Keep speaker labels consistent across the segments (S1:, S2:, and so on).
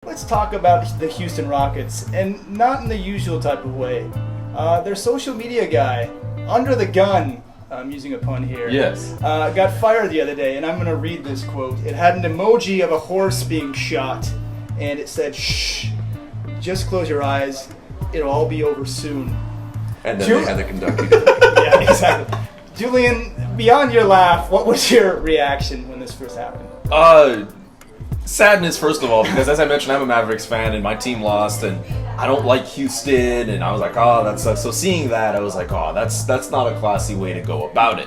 S1: Let's talk about the Houston Rockets, and not in the usual type of way. Their social media guy, under the gun, I'm using a pun here,
S2: yes,
S1: got fired the other day, and I'm going to read this quote. It had an emoji of a horse being shot, and it said, "Shh, just close your eyes, it'll all be over soon."
S3: And then they had the conducting.
S1: Yeah, exactly. Julian, beyond your laugh, what was your reaction when this first happened?
S2: Sadness, first of all, because as I mentioned, I'm a Mavericks fan, and my team lost, and I don't like Houston, and I was like, oh, that sucks. So seeing that, I was like, oh, that's not a classy way to go about it.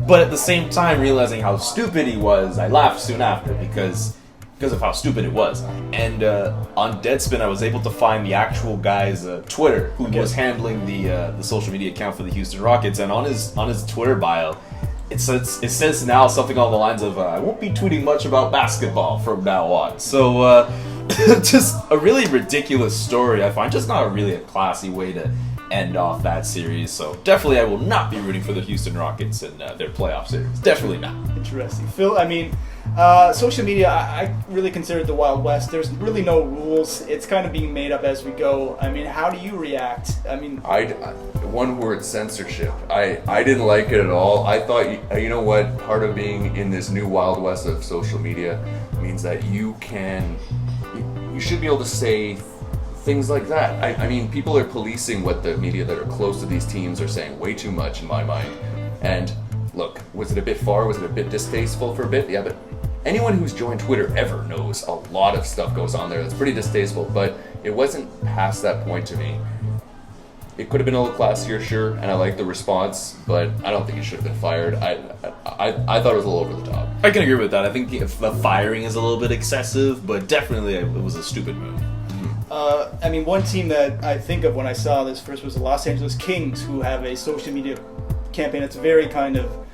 S2: But at the same time, realizing how stupid he was, I laughed soon after because of how stupid it was. And on Deadspin, I was able to find the actual guy's Twitter, who was handling the social media account for the Houston Rockets, and on his Twitter bio, it says now something along the lines of, I won't be tweeting much about basketball from now on. So, just a really ridiculous story, I find. Just not really a classy way to end off that series. So, definitely I will not be rooting for the Houston Rockets in their playoff series. Definitely not.
S1: Interesting. Phil, I mean, social media, I really consider it the Wild West. There's really no rules. It's kind of being made up as we go. I mean, how do you react? I mean...
S3: One word, censorship. I didn't like it at all. I thought, you know what, part of being in this new Wild West of social media means that you should be able to say things like that. I mean, people are policing what the media that are close to these teams are saying way too much in my mind. And look, was it a bit far? Was it a bit distasteful for a bit? Yeah, but anyone who's joined Twitter ever knows a lot of stuff goes on there that's pretty distasteful, but it wasn't past that point to me. It could have been a little classier, sure, and I like the response, but I don't think he should have been fired. I thought it was a little over the top.
S2: I can agree with that. I think the firing is a little bit excessive, but definitely it was a stupid move.
S1: I mean, one team that I think of when I saw this first was the Los Angeles Kings, who have a social media campaign that's very kind of,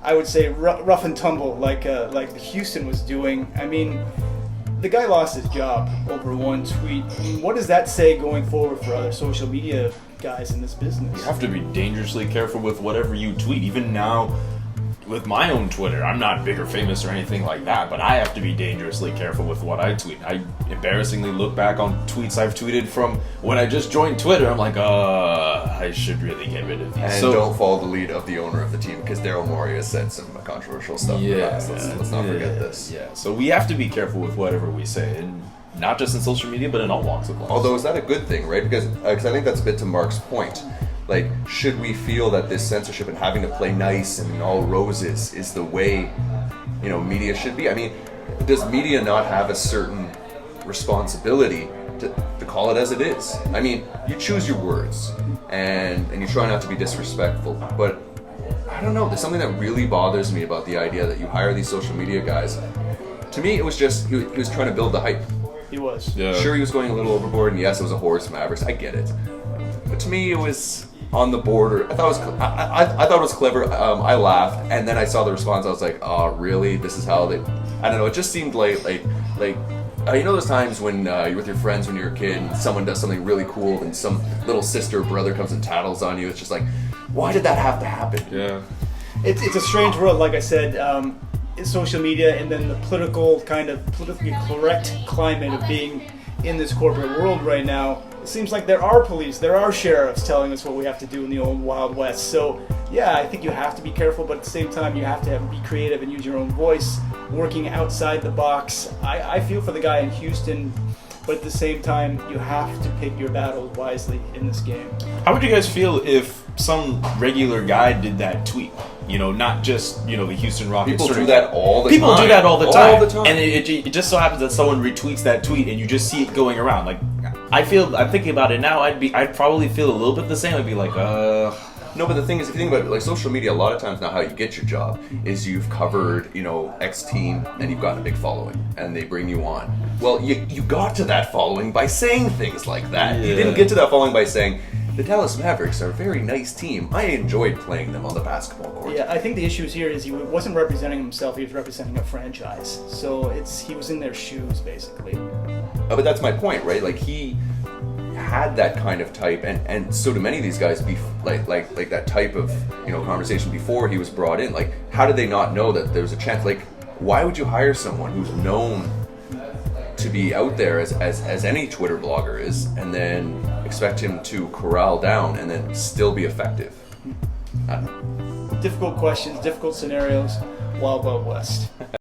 S1: I would say, rough and tumble, like the Houston was doing. I mean, the guy lost his job over one tweet. I mean, what does that say going forward for other social media guys in this business?
S2: You have to be dangerously careful with whatever you tweet. Even now, with my own Twitter, I'm not big or famous or anything like that, but I have to be dangerously careful with what I tweet. I embarrassingly look back on tweets I've tweeted from when I just joined Twitter. I'm like, I should really get rid of these.
S3: And don't follow the lead of the owner of the team, because Daryl Morey has said some controversial stuff in the past. Let's not forget this.
S2: Yeah, so we have to be careful with whatever we say, and not just in social media, but in all walks of life.
S3: Although, is that a good thing, right? Because I think that's a bit to Mark's point. Like, should we feel that this censorship and having to play nice and all roses is the way, media should be? I mean, does media not have a certain responsibility to call it as it is? I mean, you choose your words and you try not to be disrespectful, but I don't know, there's something that really bothers me about the idea that you hire these social media guys. To me, it was just, he was trying to build the hype.
S1: He was.
S2: Yeah.
S3: Sure, he was going a little overboard, and yes, it was a horse, Mavericks, I get it. But to me, it was on the border. I thought it was clever. I laughed, and then I saw the response. I was like, "Oh, really? This is how they?" I don't know. It just seemed like those times when you're with your friends when you're a kid, and someone does something really cool, and some little sister or brother comes and tattles on you. It's just like, why did that have to happen?
S2: Yeah,
S1: it's a strange world. Like I said, social media, and then the politically correct climate of being in this corporate world right now. It seems like there are police, there are sheriffs telling us what we have to do in the old Wild West. So, yeah, I think you have to be careful, but at the same time, you have to be creative and use your own voice, working outside the box. I feel for the guy in Houston, but at the same time, you have to pick your battles wisely in this game.
S2: How would you guys feel if some regular guy did that tweet? Not just, the Houston Rockets.
S3: People do that all the time.
S2: People do that all the time.
S3: All the time.
S2: And it just so happens that someone retweets that tweet and you just see it going around. Like, I'm thinking about it now, I'd probably feel a little bit the same. I'd be like,
S3: No, but the thing is, if you think about it, like social media, a lot of times now how you get your job is you've covered, X team and you've got a big following and they bring you on. Well, you got to that following by saying things like that.
S2: Yeah.
S3: You didn't get to that following by saying, the Dallas Mavericks are a very nice team. I enjoyed playing them on the basketball court.
S1: Yeah, I think the issue here is he wasn't representing himself, he was representing a franchise. So he was in their shoes, basically.
S3: But that's my point, right? Like, he had that kind of type, and so do many of these guys, like that type of conversation before he was brought in. Like, how did they not know that there was a chance? Like, why would you hire someone who's known to be out there as any Twitter blogger is, and then expect him to corral down and then still be effective. I don't know.
S1: Difficult questions, difficult scenarios, Wild Wild West.